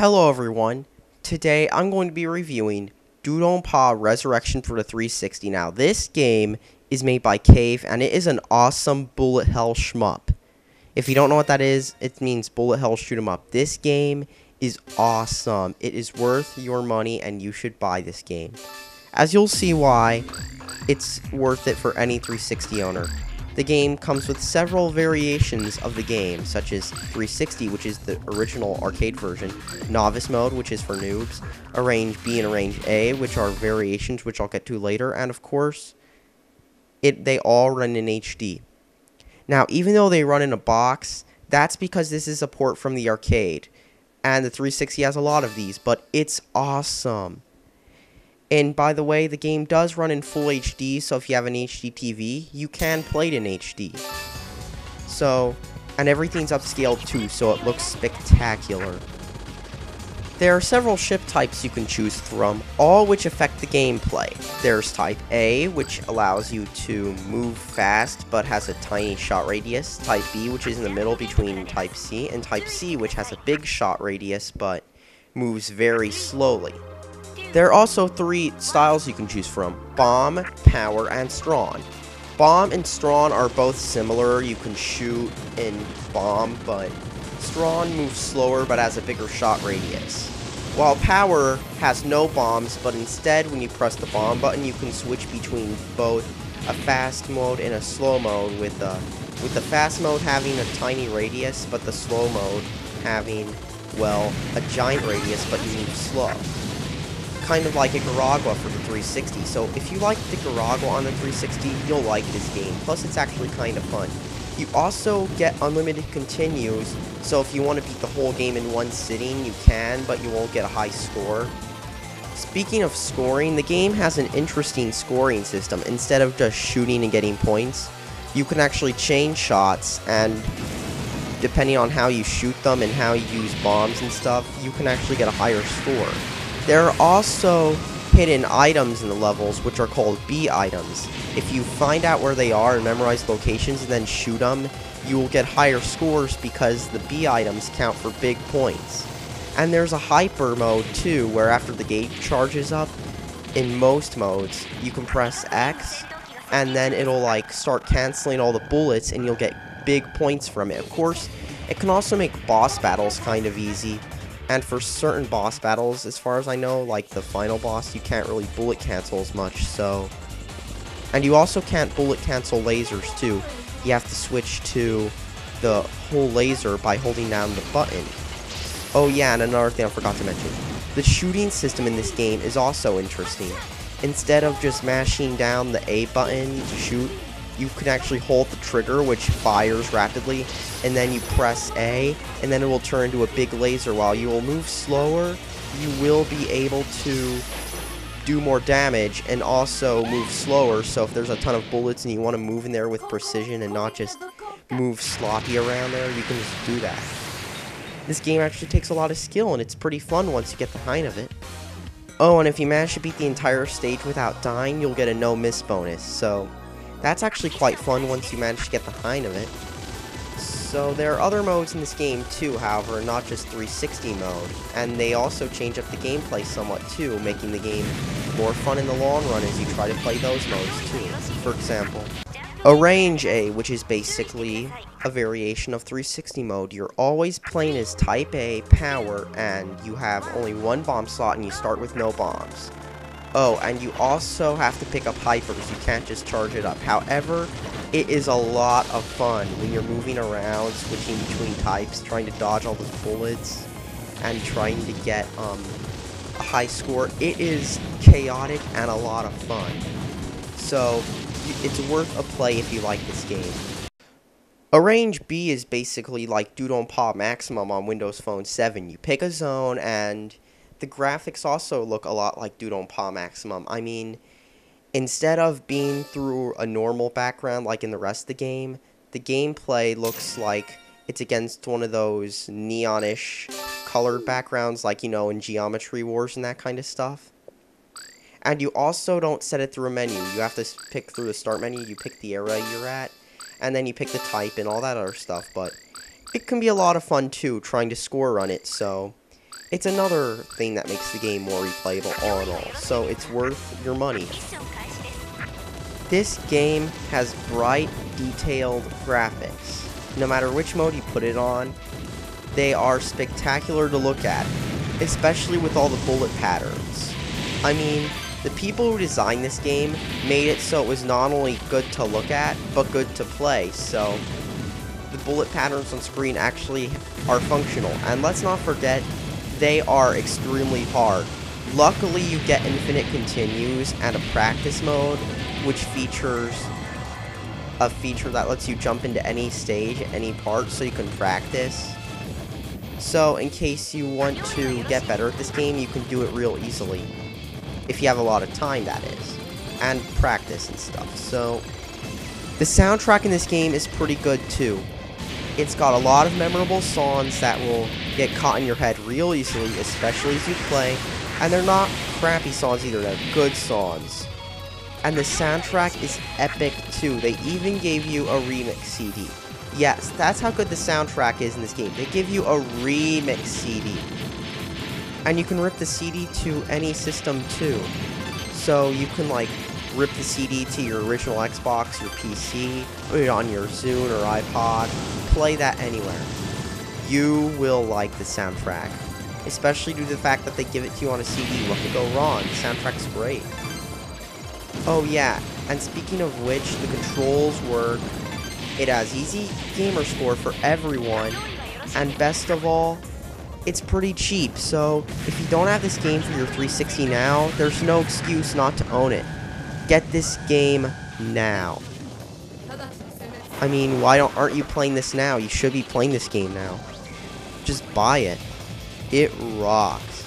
Hello everyone, today I'm going to be reviewing DoDonPachi Resurrection for the 360. Now this game is made by Cave and it is an awesome bullet hell shmup. If you don't know what that is, it means bullet hell shoot 'em up. This game is awesome. It is worth your money and you should buy this game. As you'll see why, it's worth it for any 360 owner. The game comes with several variations of the game, such as 360, which is the original arcade version, Novice Mode, which is for noobs, Arrange B and Arrange A, which are variations, which I'll get to later, and of course, they all run in HD. Now, even though they run in a box, that's because this is a port from the arcade, and the 360 has a lot of these, but it's awesome. And by the way, the game does run in full HD, so if you have an HD TV, you can play it in HD. So, and everything's upscaled too, so it looks spectacular. There are several ship types you can choose from, all which affect the gameplay. There's Type A, which allows you to move fast, but has a tiny shot radius. Type B, which is in the middle between Type C, and Type C, which has a big shot radius, but moves very slowly. There are also three styles you can choose from: Bomb, Power, and Strong. Bomb and Strong are both similar. You can shoot in Bomb, but Strong moves slower but has a bigger shot radius. While Power has no bombs, but instead when you press the bomb button you can switch between both a fast mode and a slow mode, with the fast mode having a tiny radius, but the slow mode having, well, a giant radius, but you move slow. Kind of like a Garagua for the 360, so if you like the Garagua on the 360, you'll like this game, plus it's actually kind of fun. You also get unlimited continues, so if you want to beat the whole game in one sitting, you can, but you won't get a high score. Speaking of scoring, the game has an interesting scoring system. Instead of just shooting and getting points, you can actually chain shots, and depending on how you shoot them and how you use bombs and stuff, you can actually get a higher score. There are also hidden items in the levels, which are called B items. If you find out where they are and memorize locations and then shoot them, you will get higher scores because the B items count for big points. And there's a hyper mode too, where after the gate charges up, in most modes, you can press X, and then it'll like start canceling all the bullets and you'll get big points from it. Of course, it can also make boss battles kind of easy. And for certain boss battles, as far as I know, like the final boss, you can't really bullet cancel as much, so... And you also can't bullet cancel lasers, too. You have to switch to the whole laser by holding down the button. Oh yeah, and another thing I forgot to mention. The shooting system in this game is also interesting. Instead of just mashing down the A button to shoot, you can actually hold the trigger, which fires rapidly, and then you press A, and then it will turn into a big laser. While you will move slower, you will be able to do more damage and also move slower, so if there's a ton of bullets and you want to move in there with precision and not just move sloppy around there, you can just do that. This game actually takes a lot of skill, and it's pretty fun once you get the hang of it. Oh, and if you manage to beat the entire stage without dying, you'll get a no-miss bonus, so that's actually quite fun once you manage to get the hang of it. So there are other modes in this game too, however, not just 360 mode, and they also change up the gameplay somewhat too, making the game more fun in the long run as you try to play those modes too. For example, Arrange A, which is basically a variation of 360 mode. You're always playing as Type A, Power, and you have only one bomb slot and you start with no bombs. Oh, and you also have to pick up hypers. You can't just charge it up. However, it is a lot of fun when you're moving around, switching between types, trying to dodge all those bullets, and trying to get a high score. It is chaotic and a lot of fun. So, it's worth a play if you like this game. Arrange B is basically like DoDonPachi Maximum on Windows Phone 7. You pick a zone, and the graphics also look a lot like DoDonPachi Maximum. I mean, instead of being through a normal background like in the rest of the game, the gameplay looks like it's against one of those neonish colored backgrounds like, you know, in Geometry Wars and that kind of stuff. And you also don't set it through a menu. You have to pick through the start menu, you pick the area you're at, and then you pick the type and all that other stuff. But it can be a lot of fun too, trying to score run it, so It's another thing that makes the game more replayable all in all, so it's worth your money. This game has bright, detailed graphics. No matter which mode you put it on, they are spectacular to look at, especially with all the bullet patterns. I mean, the people who designed this game made it so it was not only good to look at, but good to play, so the bullet patterns on screen actually are functional. And let's not forget, they are extremely hard. Luckily, you get infinite continues and a practice mode, which features a feature that lets you jump into any stage, any part, so you can practice. So, in case you want to get better at this game, you can do it real easily. If you have a lot of time, that is. And practice and stuff. So, the soundtrack in this game is pretty good, too. It's got a lot of memorable songs that will get caught in your head real easily, especially as you play. And they're not crappy songs either, they're good songs. And the soundtrack is epic too. They even gave you a remix CD. Yes, that's how good the soundtrack is in this game. They give you a remix CD. And you can rip the CD to any system too. So you can like rip the CD to your original Xbox, your PC, put it on your Zune or iPod, play that anywhere. You will like the soundtrack. Especially due to the fact that they give it to you on a CD. What could go wrong? The soundtrack's great. Oh yeah, and speaking of which, the controls work. It has easy gamer score for everyone, and best of all, it's pretty cheap. So if you don't have this game for your 360 now, there's no excuse not to own it. Get this game now. I mean, aren't you playing this now? You should be playing this game now. Just buy it. It rocks.